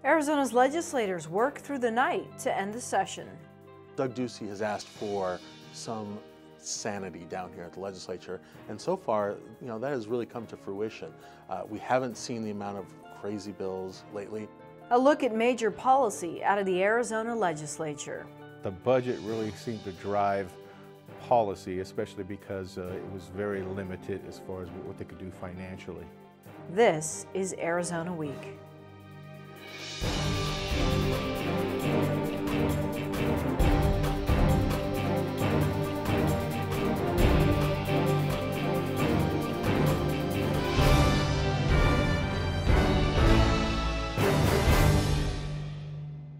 Arizona's legislators work through the night to end the session. Doug Ducey has asked for some sanity down here at the legislature, and so far, that has really come to fruition. We haven't seen the amount of crazy bills lately. A look at major policy out of the Arizona legislature. The budget really seemed to drive policy, especially because it was very limited as far as what they could do financially. This is Arizona Week.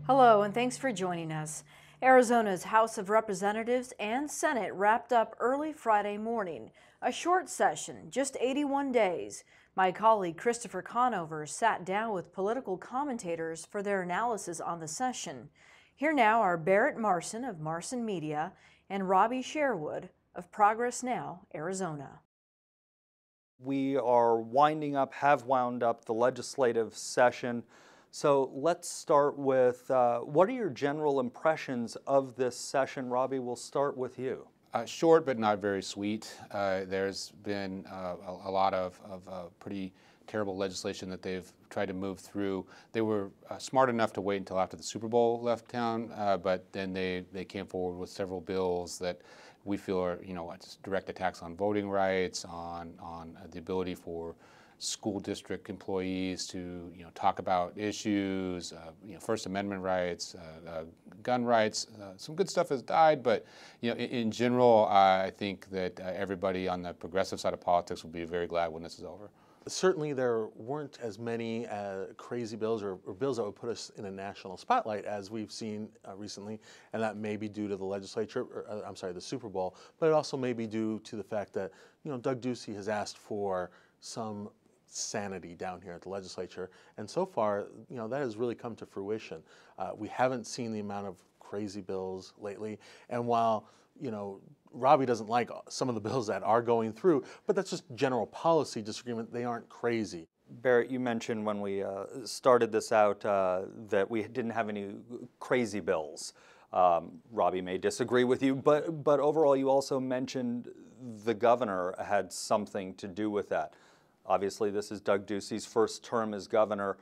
Hello, and thanks for joining us. Arizona's House of Representatives and Senate wrapped up early Friday morning. A short session, just 81 days. My colleague Christopher Conover sat down with political commentators for their analysis on the session. Here now are Barrett Marson of Marson Media and Robbie Sherwood of Progress Now, Arizona. We are have wound up the legislative session. So let's start with, what are your general impressions of this session? Robbie, we'll start with you. Short but not very sweet. There's been a lot of pretty terrible legislation that they've tried to move through. They were smart enough to wait until after the Super Bowl left town, but then they came forward with several bills that we feel are, direct attacks on voting rights, on the ability for school district employees to talk about issues, First Amendment rights, gun rights. Some good stuff has died, but in general, I think that everybody on the progressive side of politics will be very glad when this is over. Certainly there weren't as many crazy bills or bills that would put us in a national spotlight as we've seen recently, and that may be due to the legislature, the Super Bowl, but it also may be due to the fact that Doug Ducey has asked for some sanity down here at the legislature, and so far, that has really come to fruition. We haven't seen the amount of crazy bills lately, and while Robbie doesn't like some of the bills that are going through, but that's just general policy disagreement. They aren't crazy. Barrett, you mentioned when we started this out that we didn't have any crazy bills. Robbie may disagree with you, but overall you also mentioned the governor had something to do with that. Obviously, this is Doug Ducey's first term as governor,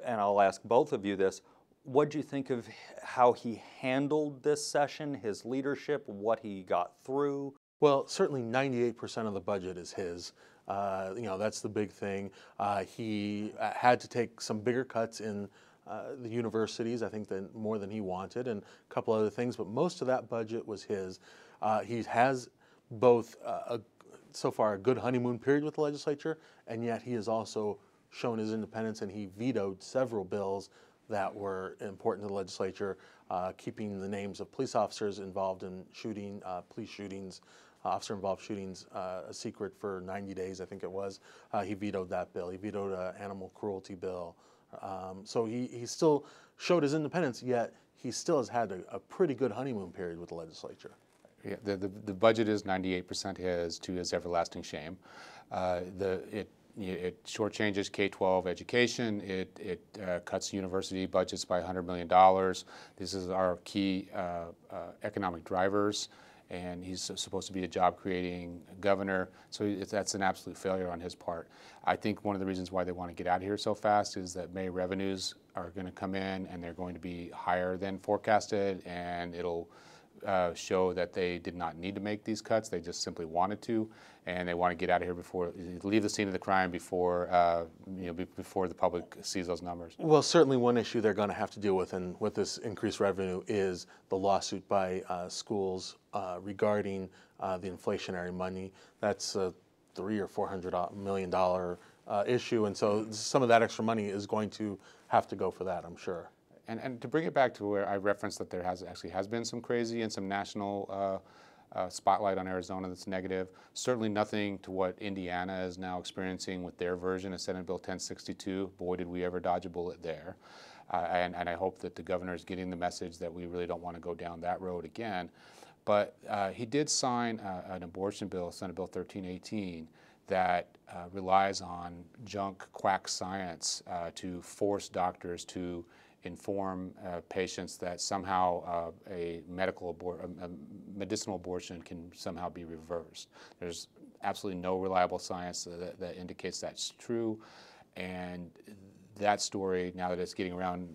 and I'll ask both of you this. What do you think of how he handled this session, his leadership, what he got through? Well, certainly 98% of the budget is his. That's the big thing. He had to take some bigger cuts in the universities, I think more than he wanted, and a couple other things, but most of that budget was his. He has both so far a good honeymoon period with the legislature, and yet he has also shown his independence, and he vetoed several bills that were important to the legislature, keeping the names of police officers involved in police shootings, officer-involved shootings a secret for 90 days, I think it was. He vetoed that bill. He vetoed an animal cruelty bill. So he still showed his independence, yet he still has had a pretty good honeymoon period with the legislature. Yeah, the budget is 98% his, to his everlasting shame. It shortchanges K-12 education. It cuts university budgets by $100 million. This is our key economic drivers, and he's supposed to be a job-creating governor. So that's an absolute failure on his part. I think one of the reasons why they want to get out of here so fast is that May revenues are going to come in, and they're going to be higher than forecasted, and it'll show that they did not need to make these cuts. They just simply wanted to, and they want to get out of here leave the scene of the crime before the public sees those numbers. Well, certainly one issue they're going to have to deal with, and with this increased revenue, is the lawsuit by schools regarding the inflationary money. That's a $300 or $400 million issue, and so some of that extra money is going to have to go for that, I'm sure. And to bring it back to where I referenced that there has been some crazy and some national spotlight on Arizona that's negative. Certainly nothing to what Indiana is now experiencing with their version of Senate Bill 1062. Boy, did we ever dodge a bullet there. And I hope that the governor is getting the message that we really don't want to go down that road again. But he did sign an abortion bill, Senate Bill 1318, that relies on junk quack science to force doctors to inform patients that somehow a medicinal abortion can somehow be reversed. There's absolutely no reliable science that indicates that's true, and that story, now that it's getting around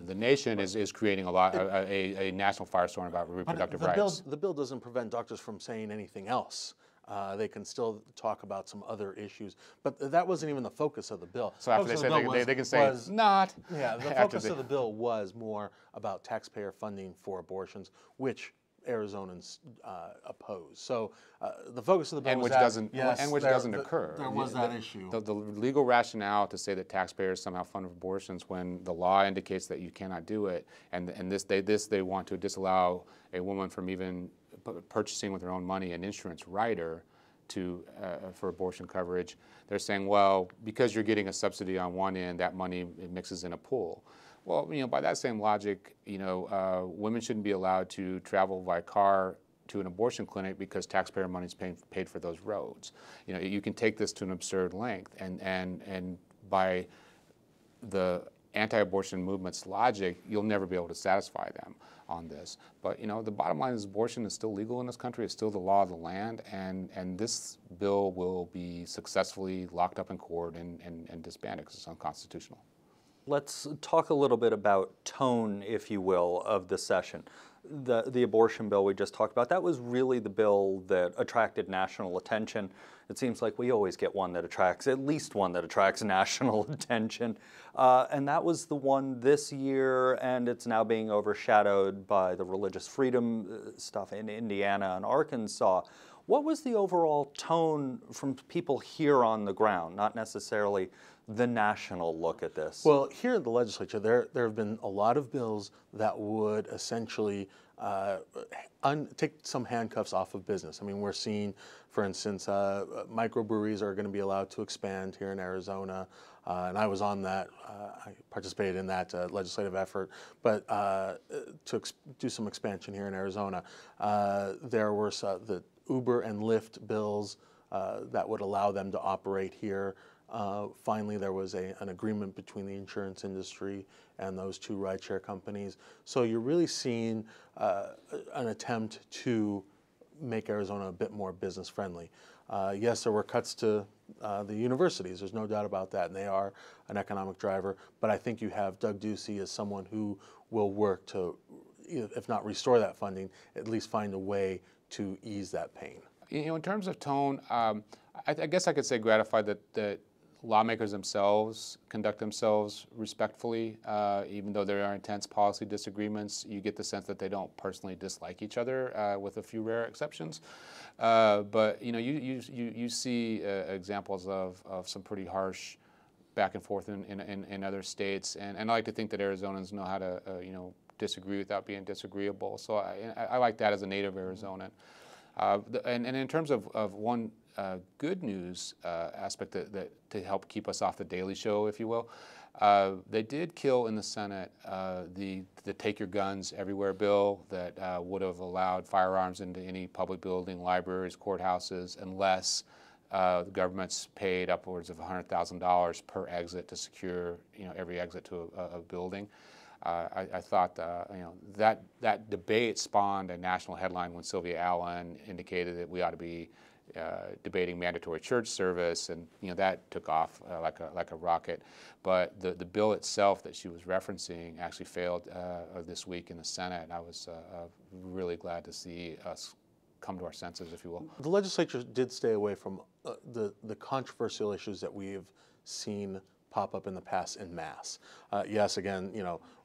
the nation, is creating a national firestorm about reproductive rights. The bill doesn't prevent doctors from saying anything else. They can still talk about some other issues, but that wasn't even the focus of the bill. So after they said they can say not. Yeah, the focus of the bill was more about taxpayer funding for abortions, which Arizonans oppose. So the focus of the bill and was which doesn't occur. There was that issue. The legal rationale to say that taxpayers somehow fund abortions when the law indicates that you cannot do it, and they want to disallow a woman from even purchasing with her own money an insurance rider for abortion coverage. They're saying, well, because you're getting a subsidy on one end, that money it mixes in a pool. Well, by that same logic, women shouldn't be allowed to travel by car to an abortion clinic because taxpayer money is paid for those roads. You can take this to an absurd length, and by the anti-abortion movement's logic, you'll never be able to satisfy them on this. But the bottom line is abortion is still legal in this country. It's still the law of the land, and this bill will be successfully locked up in court and disbanded because it's unconstitutional. Let's talk a little bit about tone, if you will, of the session. The abortion bill we just talked about, that was really the bill that attracted national attention. It seems like we always get one that attracts, at least one that attracts national attention. And that was the one this year, and it's now being overshadowed by the religious freedom stuff in Indiana and Arkansas. What was the overall tone from people here on the ground, not necessarily the national look at this? Well, here in the legislature, there have been a lot of bills that would essentially take some handcuffs off of business. I mean, we're seeing, for instance, microbreweries are going to be allowed to expand here in Arizona, and I was on that. I participated in that legislative effort, but to do some expansion here in Arizona. There were the Uber and Lyft bills that would allow them to operate here. Finally, there was an agreement between the insurance industry and those two rideshare companies. So you're really seeing an attempt to make Arizona a bit more business friendly. Yes, there were cuts to the universities. There's no doubt about that, and they are an economic driver. But I think you have Doug Ducey as someone who will work to, if not restore that funding, at least find a way to ease that pain. In terms of tone, I guess I could say gratified that lawmakers themselves conduct themselves respectfully, even though there are intense policy disagreements. You get the sense that they don't personally dislike each other, with a few rare exceptions. But you see examples of some pretty harsh back and forth in other states, and I like to think that Arizonans know how to disagree without being disagreeable. So I like that as a native Arizonan. And in terms of one good news aspect that to help keep us off the Daily Show, if you will, they did kill in the Senate the Take Your Guns Everywhere bill that would have allowed firearms into any public building, libraries, courthouses, unless the government's paid upwards of $100,000 per exit to secure every exit to a building. I thought that debate spawned a national headline when Sylvia Allen indicated that we ought to be debating mandatory church service, and that took off like a rocket. But the bill itself that she was referencing actually failed this week in the Senate. And I was really glad to see us come to our senses, if you will. The legislature did stay away from the controversial issues that we've seen pop up in the past en masse. Yes, again,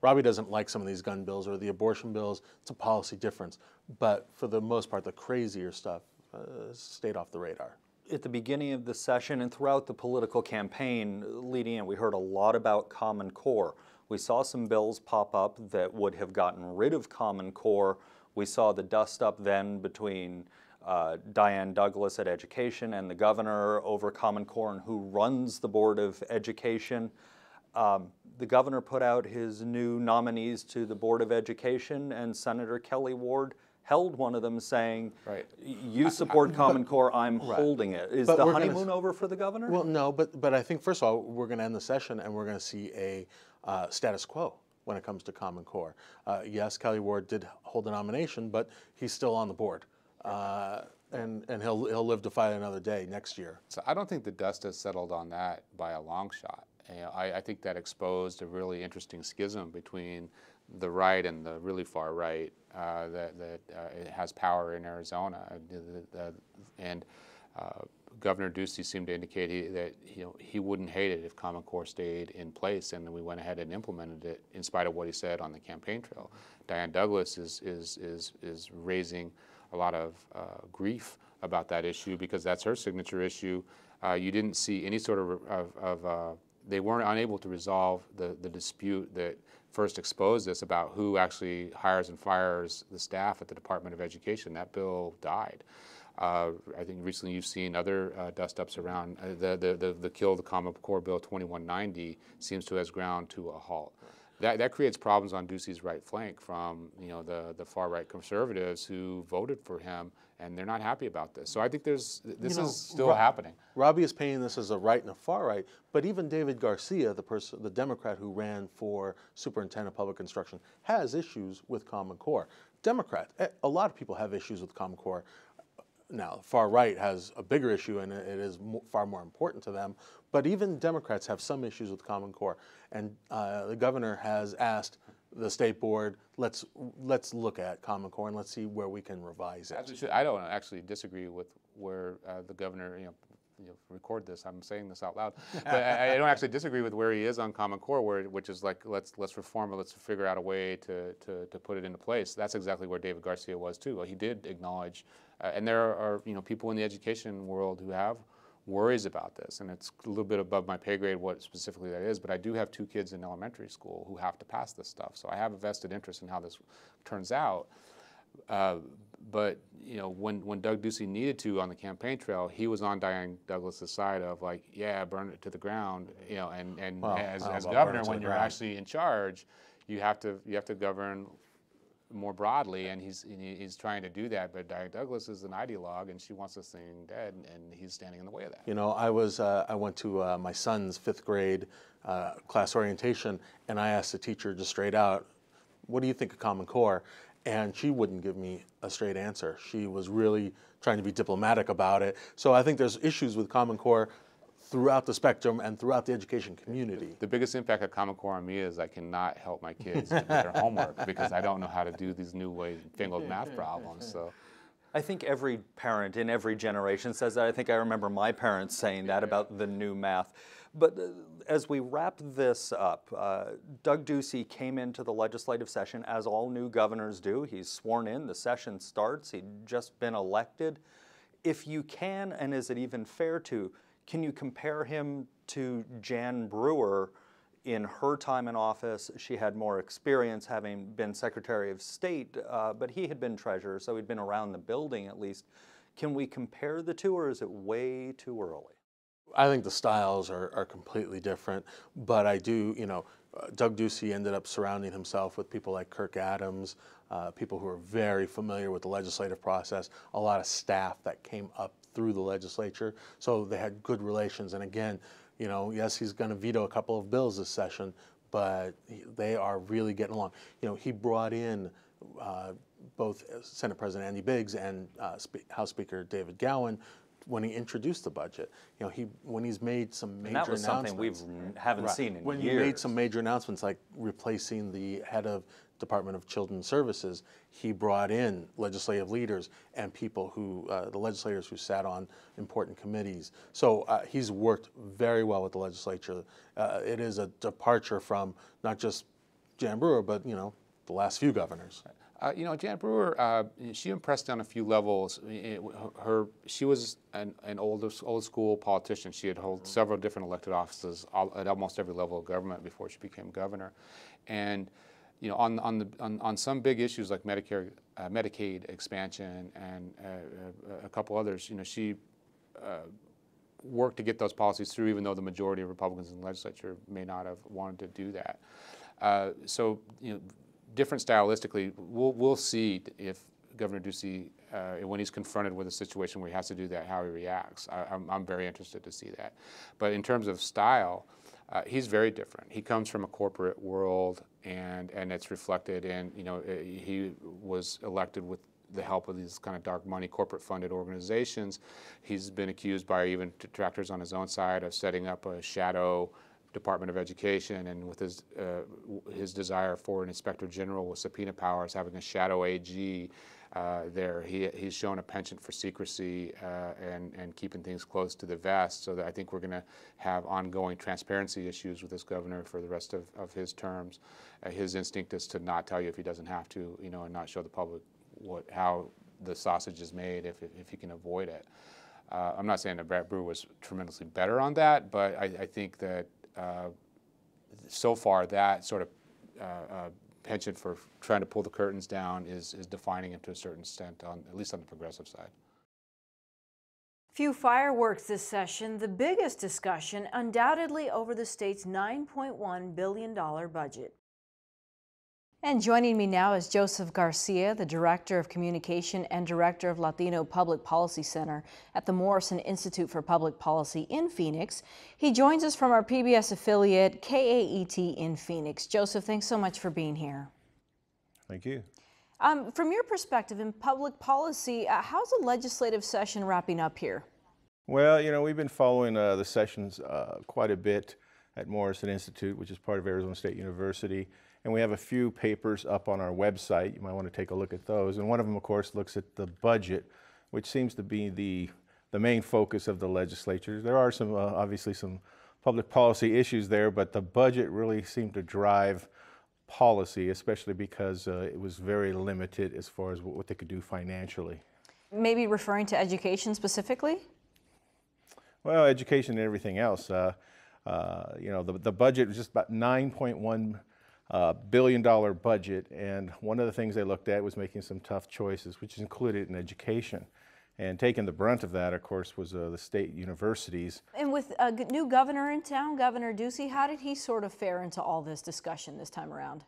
Robbie doesn't like some of these gun bills or the abortion bills. It's a policy difference. But for the most part, the crazier stuff stayed off the radar. At the beginning of the session and throughout the political campaign leading in, we heard a lot about Common Core. We saw some bills pop up that would have gotten rid of Common Core. We saw the dust-up then between Diane Douglas at Education and the governor over Common Core and who runs the Board of Education. The governor put out his new nominees to the Board of Education, and Senator Kelly Ward held one of them saying, Right. you support Common Core, I'm holding it. Is But the we're honeymoon over for the governor? Well, no, but I think first of all we're going to end the session and we're going to see a status quo when it comes to Common Core. Yes, Kelly Ward did hold a nomination, but he's still on the board, and he'll live to fight another day next year. So I don't think the dust has settled on that by a long shot. You know, I think that exposed a really interesting schism between the right and the really far right that it has power in Arizona, and Governor Ducey seemed to indicate that he wouldn't hate it if Common Core stayed in place, and we went ahead and implemented it in spite of what he said on the campaign trail. Diane Douglas is raising a lot of grief about that issue because that's her signature issue. You didn't see any sort of they weren't unable to resolve the dispute that first exposed this about who actually hires and fires the staff at the Department of Education. That bill died. I think recently you've seen other dust-ups around. The kill of the Common Core Bill 2190 seems to have ground to a halt. That creates problems on Ducey's right flank from the far-right conservatives who voted for him, and they're not happy about this. So I think this is still happening. Robbie is painting this as a right and a far right, but even David Garcia, the Democrat who ran for superintendent of public instruction, has issues with Common Core. Democrat, a lot of people have issues with Common Core. Now, far right has a bigger issue, and it is far more important to them. But even Democrats have some issues with Common Core, and the governor has asked the state board, let's look at Common Core and let's see where we can revise it. I don't actually disagree with where the governor, record this. I'm saying this out loud, but I don't actually disagree with where he is on Common Core, which is like let's reform it, let's figure out a way to put it into place. That's exactly where David Garcia was too. He did acknowledge, and there are people in the education world who have worries about this, and it's a little bit above my pay grade what specifically that is, but I do have 2 kids in elementary school who have to pass this stuff, so I have a vested interest in how this turns out. But when Doug Ducey needed to on the campaign trail, he was on Diane Douglas's side of like, yeah, burn it to the ground. And well, as governor, when you're actually in charge, you have to govern more broadly, and he's trying to do that. But Diane Douglas is an ideologue, and she wants this thing dead, and he's standing in the way of that. I went to my son's 5th grade class orientation, and I asked the teacher just straight out, "What do you think of Common Core?" And she wouldn't give me a straight answer. She was really trying to be diplomatic about it. So I think there's issues with Common Core throughout the spectrum and throughout the education community. The biggest impact of Common Core on me is I cannot help my kids do their homework because I don't know how to do these new fangled math problems. So, I think every parent in every generation says that. I think I remember my parents saying that about the new math. But as we wrap this up, Doug Ducey came into the legislative session as all new governors do. He's sworn in, the session starts, he'd just been elected. If you can, and is it even fair to, can you compare him to Jan Brewer in her time in office? She had more experience having been Secretary of State, but he had been treasurer, so he'd been around the building at least. Can we compare the two, or is it way too early? I think the styles are completely different, but I do, Doug Ducey ended up surrounding himself with people like Kirk Adams, people who are very familiar with the legislative process, a lot of staff that came up through the legislature, so they had good relations. And again, yes, he's going to veto a couple of bills this session, but they are really getting along. He brought in both Senate President Andy Biggs and House Speaker David Gowan when he introduced the budget. When he's made some major announcements. And that was something we haven't seen in years. When he made some major announcements like replacing the head of Department of Children's Services, he brought in legislative leaders and people who, the legislators who sat on important committees. So he's worked very well with the legislature. It is a departure from not just Jan Brewer, but the last few governors. Jan Brewer, she impressed on a few levels. She was an old school politician. She had held several different elected offices at almost every level of government before she became governor. And on some big issues like Medicaid expansion and a couple others, she worked to get those policies through, even though the majority of Republicans in the legislature may not have wanted to do that. So different stylistically, we'll see if Governor Ducey, when he's confronted with a situation where he has to do that, how he reacts. I'm very interested to see that. But in terms of style, he's very different. He comes from a corporate world, and it's reflected in, he was elected with the help of these kind of dark money corporate-funded organizations. He's been accused by even detractors on his own side of setting up a shadow Department of Education, and with his desire for an inspector general with subpoena powers, having a shadow AG there. He's shown a penchant for secrecy and keeping things close to the vest, so that I think we're going to have ongoing transparency issues with this governor for the rest of his terms. His instinct is to not tell you if he doesn't have to, and not show the public how the sausage is made if he can avoid it. I'm not saying that Brad Brewer was tremendously better on that, but I think that so far that sort of penchant for trying to pull the curtains down is defining him to a certain extent, at least on the progressive side. Few fireworks this session. The biggest discussion undoubtedly over the state's $9.1 billion budget. And joining me now is Joseph Garcia, the Director of Communication and Director of Latino Public Policy Center at the Morrison Institute for Public Policy in Phoenix. He joins us from our PBS affiliate, KAET in Phoenix. Joseph, thanks so much for being here. Thank you. From your perspective in public policy, how's the legislative session wrapping up here? Well, we've been following the sessions quite a bit at Morrison Institute, which is part of Arizona State University. And we have a few papers up on our website. You might want to take a look at those. And one of them, of course, looks at the budget, which seems to be the main focus of the legislature. There are some, obviously, some public policy issues there, but the budget really seemed to drive policy, especially because it was very limited as far as what they could do financially. Maybe referring to education specifically? Well, education and everything else. The budget was just about $9.1 billion budget, and one of the things they looked at was making some tough choices, which is included in education. And taking the brunt of that, of course, was the state universities. And with a new governor in town, Governor Ducey, how did he sort of fare into all this discussion this time around?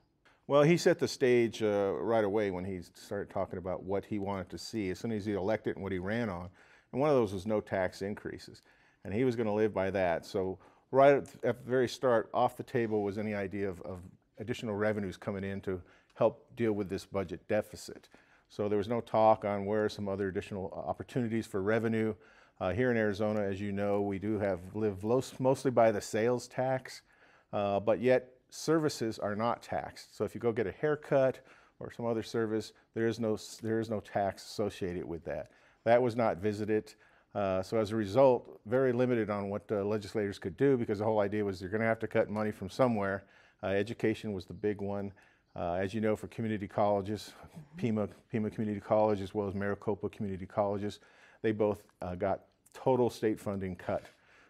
Well, he set the stage right away when he started talking about what he wanted to see as soon as he elected and what he ran on. And one of those was no tax increases. And he was going to live by that. So right at the very start, off the table was any idea of additional revenues coming in to help deal with this budget deficit. So there was no talk on where are some other additional opportunities for revenue. Here in Arizona, as you know, we do live mostly by the sales tax, but yet services are not taxed. So if you go get a haircut or some other service, there is no tax associated with that. That was not visited. So as a result, very limited on what legislators could do, because the whole idea was you're going to have to cut money from somewhere. Education was the big one. As you know, for community colleges, Pima Community College as well as Maricopa Community Colleges, they both got total state funding cut.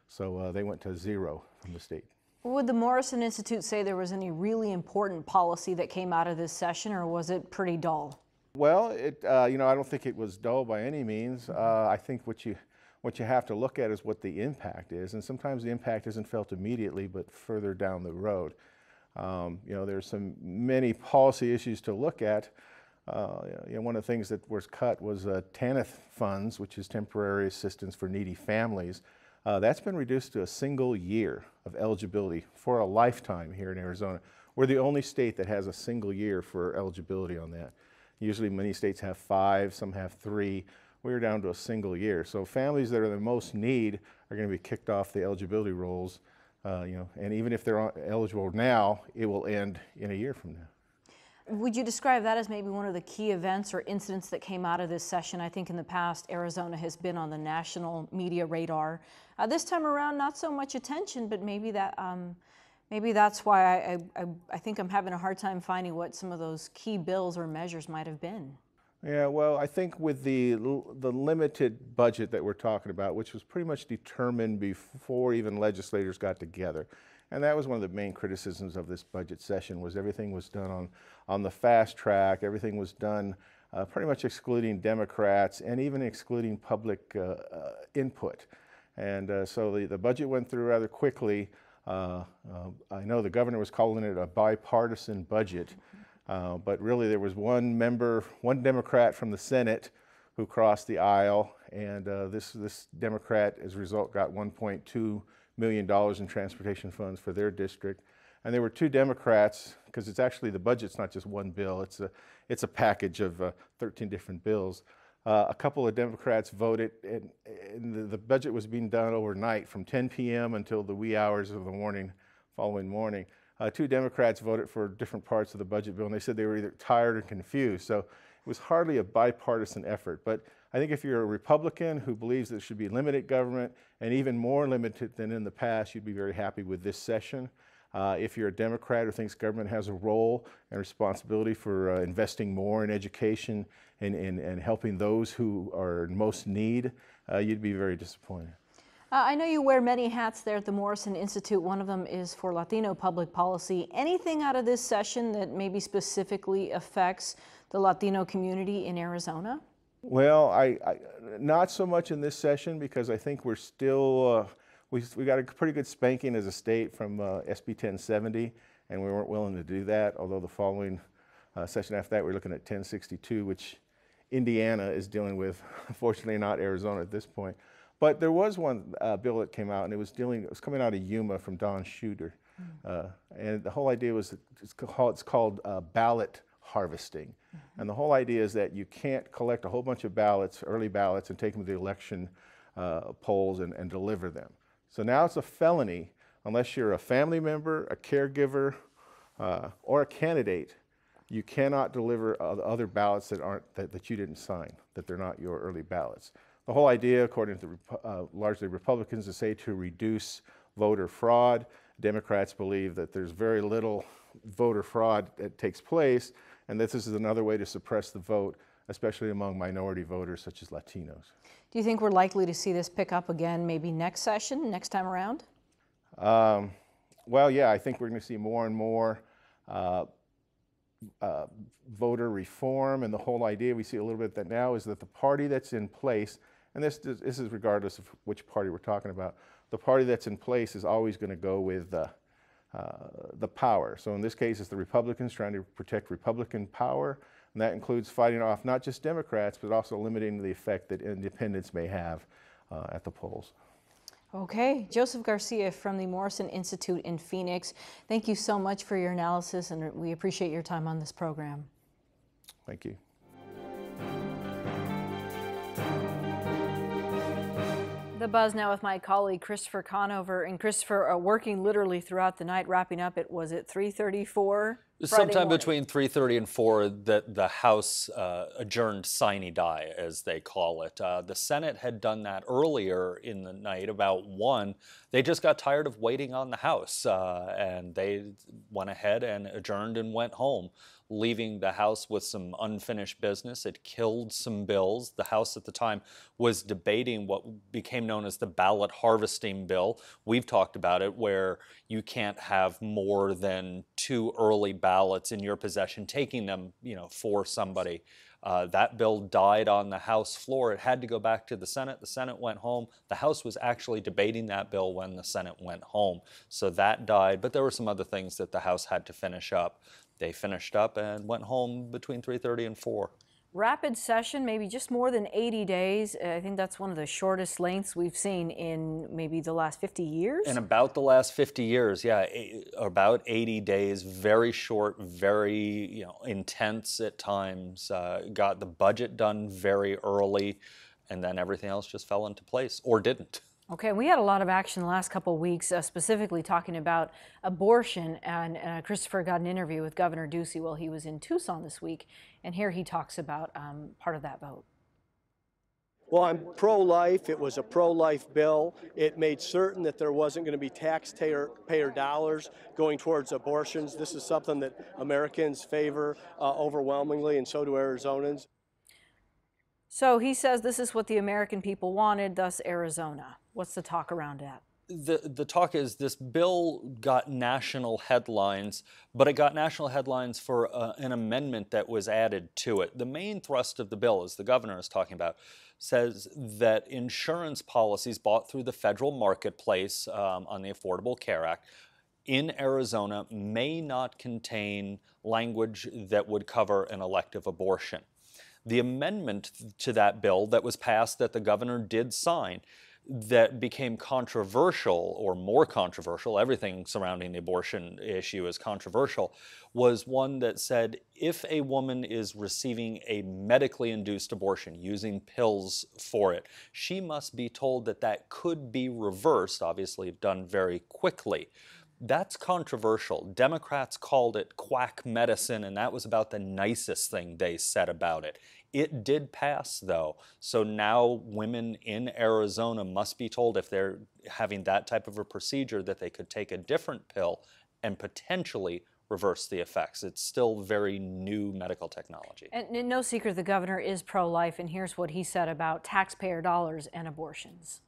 So they went to zero from the state. Would the Morrison Institute say there was any really important policy that came out of this session, or was it pretty dull? Well, I don't think it was dull by any means. I think what you have to look at is what the impact is, and sometimes the impact isn't felt immediately, but further down the road. There's many policy issues to look at. One of the things that was cut was TANF funds, which is temporary assistance for needy families. That's been reduced to a single year of eligibility for a lifetime here in Arizona. We're the only state that has a single year for eligibility on that. Usually many states have 5, some have 3. We're down to a single year. So families that are the most need are going to be kicked off the eligibility rolls. And even if they're eligible now, it will end in a year from now. Would you describe that as maybe one of the key events or incidents that came out of this session? I think in the past, Arizona has been on the national media radar. This time around, not so much attention, but maybe that's why I think I'm having a hard time finding what some of those key bills or measures might have been. Yeah, well, I think with the limited budget that we're talking about, which was pretty much determined before even legislators got together, and that was one of the main criticisms of this budget session, was everything was done on the fast track. Everything was done pretty much excluding Democrats and even excluding public input. And so the budget went through rather quickly. I know the governor was calling it a bipartisan budget. But really there was one Democrat from the Senate who crossed the aisle, and this Democrat, as a result, got $1.2 million in transportation funds for their district. And there were two Democrats, because it's actually, the budget's not just one bill, it's a package of 13 different bills. A couple of Democrats voted, and the budget was being done overnight from 10 p.m. until the wee hours of the following morning. Two Democrats voted for different parts of the budget bill, and they said they were either tired or confused. So it was hardly a bipartisan effort. But I think if you're a Republican who believes there should be limited government, and even more limited than in the past, you'd be very happy with this session. If you're a Democrat who thinks government has a role and responsibility for investing more in education and helping those who are in most need, you'd be very disappointed. I know you wear many hats there at the Morrison Institute. One of them is for Latino public policy. Anything out of this session that maybe specifically affects the Latino community in Arizona? Well, not so much in this session, because I think we're still, we got a pretty good spanking as a state from SB 1070, and we weren't willing to do that, although the following session after that, we're looking at 1062, which Indiana is dealing with, unfortunately not Arizona at this point. But there was one bill that came out, and it was coming out of Yuma from Don Shooter. And the whole idea was, it's called ballot harvesting. And the whole idea is that you can't collect a whole bunch of ballots, early ballots, and take them to the election polls and deliver them. So now it's a felony unless you're a family member, a caregiver, or a candidate. You cannot deliver other ballots that you didn't sign, that they're not your early ballots. The whole idea, according to largely Republicans, is to reduce voter fraud. Democrats believe that there's very little voter fraud that takes place, and that this is another way to suppress the vote, especially among minority voters such as Latinos. Do you think we're likely to see this pick up again maybe next session, next time around? Well, yeah, I think we're going to see more and more voter reform, and the whole idea, we see a little bit that now, is that the party that's in place, and this is regardless of which party we're talking about, the party that's in place is always going to go with the power. So in this case, it's the Republicans trying to protect Republican power, and that includes fighting off not just Democrats, but also limiting the effect that independents may have at the polls. Okay, Joseph Garcia from the Morrison Institute in Phoenix, thank you so much for your analysis, and we appreciate your time on this program. Thank you. The Buzz now with my colleague Christopher Conover. And Christopher, working literally throughout the night, wrapping up at, was it 3:34? Sometime between 3:30 and 4, that the House adjourned sine die, as they call it. The Senate had done that earlier in the night, about 1. They just got tired of waiting on the House, and they went ahead and adjourned and went home, leaving the House with some unfinished business. It killed some bills. The House at the time was debating what became known as the ballot harvesting bill. We've talked about it, where you can't have more than 2 early ballots in your possession, taking them, for somebody. That bill died on the House floor. It had to go back to the Senate. The Senate went home. The House was actually debating that bill when the Senate went home. So that died, but there were some other things that the House had to finish up. They finished up and went home between 3:30 and 4. Rapid session, maybe just more than 80 days. I think that's one of the shortest lengths we've seen in maybe the last 50 years. In about the last 50 years, yeah, about 80 days, very short, very intense at times. Got the budget done very early, and then everything else just fell into place, or didn't. Okay, we had a lot of action the last couple of weeks, specifically talking about abortion, and Christopher got an interview with Governor Ducey while he was in Tucson this week, and here he talks about part of that vote. Well, I'm pro-life. It was a pro-life bill. It made certain that there wasn't going to be taxpayer dollars going towards abortions. This is something that Americans favor overwhelmingly, and so do Arizonans. So he says this is what the American people wanted, thus Arizona. What's the talk around that? The talk is this bill got national headlines, but it got national headlines for an amendment that was added to it. The main thrust of the bill, as the governor is talking about, says that insurance policies bought through the federal marketplace on the Affordable Care Act, in Arizona may not contain language that would cover an elective abortion. The amendment to that bill that was passed that the governor did sign that became controversial, or more controversial, everything surrounding the abortion issue is controversial, was one that said if a woman is receiving a medically induced abortion using pills for it, she must be told that that could be reversed, obviously done very quickly. That's controversial. Democrats called it quack medicine, and that was about the nicest thing they said about it. It did pass, though, so now women in Arizona must be told if they're having that type of a procedure that they could take a different pill and potentially reverse the effects. It's still very new medical technology. And no secret, the governor is pro-life, and here's what he said about taxpayer dollars and abortions.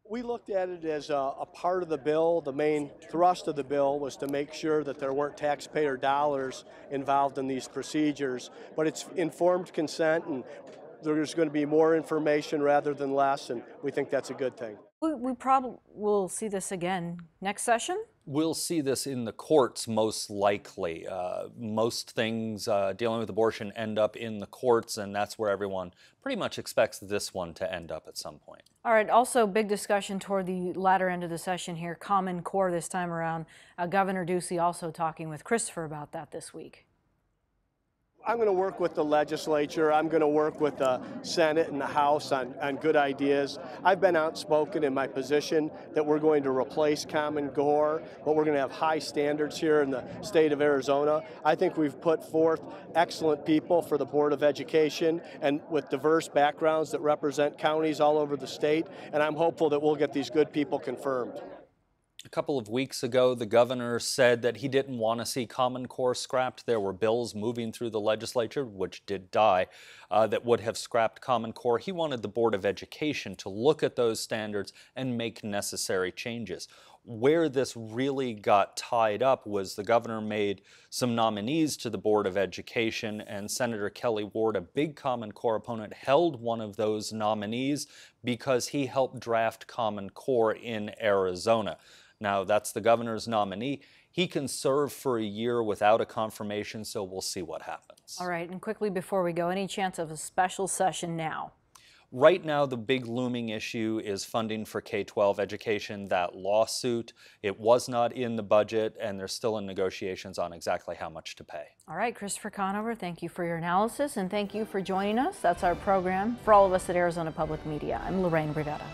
We looked at it as a part of the bill. The main thrust of the bill was to make sure that there weren't taxpayer dollars involved in these procedures, but it's informed consent, and there's going to be more information rather than less, and we think that's a good thing. We probably will see this again next session. We'll see this in the courts most likely. Most things dealing with abortion end up in the courts, and that's where everyone pretty much expects this one to end up at some point. All right, also big discussion toward the latter end of the session here, Common Core this time around. Governor Ducey also talking with Christopher about that this week. I'm going to work with the legislature. I'm going to work with the Senate and the House on good ideas. I've been outspoken in my position that we're going to replace Common Core, but we're going to have high standards here in the state of Arizona. I think we've put forth excellent people for the Board of Education and with diverse backgrounds that represent counties all over the state, and I'm hopeful that we'll get these good people confirmed. A couple of weeks ago, the governor said that he didn't want to see Common Core scrapped. There were bills moving through the legislature, which did die, that would have scrapped Common Core. He wanted the Board of Education to look at those standards and make necessary changes. Where this really got tied up was the governor made some nominees to the Board of Education, and Senator Kelly Ward, a big Common Core opponent, held one of those nominees because he helped draft Common Core in Arizona. Now, that's the governor's nominee. He can serve for a year without a confirmation, so we'll see what happens. All right, and quickly before we go, any chance of a special session now? Right now, the big looming issue is funding for K-12 education. That lawsuit, it was not in the budget, and they're still in negotiations on exactly how much to pay. All right, Christopher Conover, thank you for your analysis, and thank you for joining us. That's our program. For all of us at Arizona Public Media, I'm Lorraine Brigada.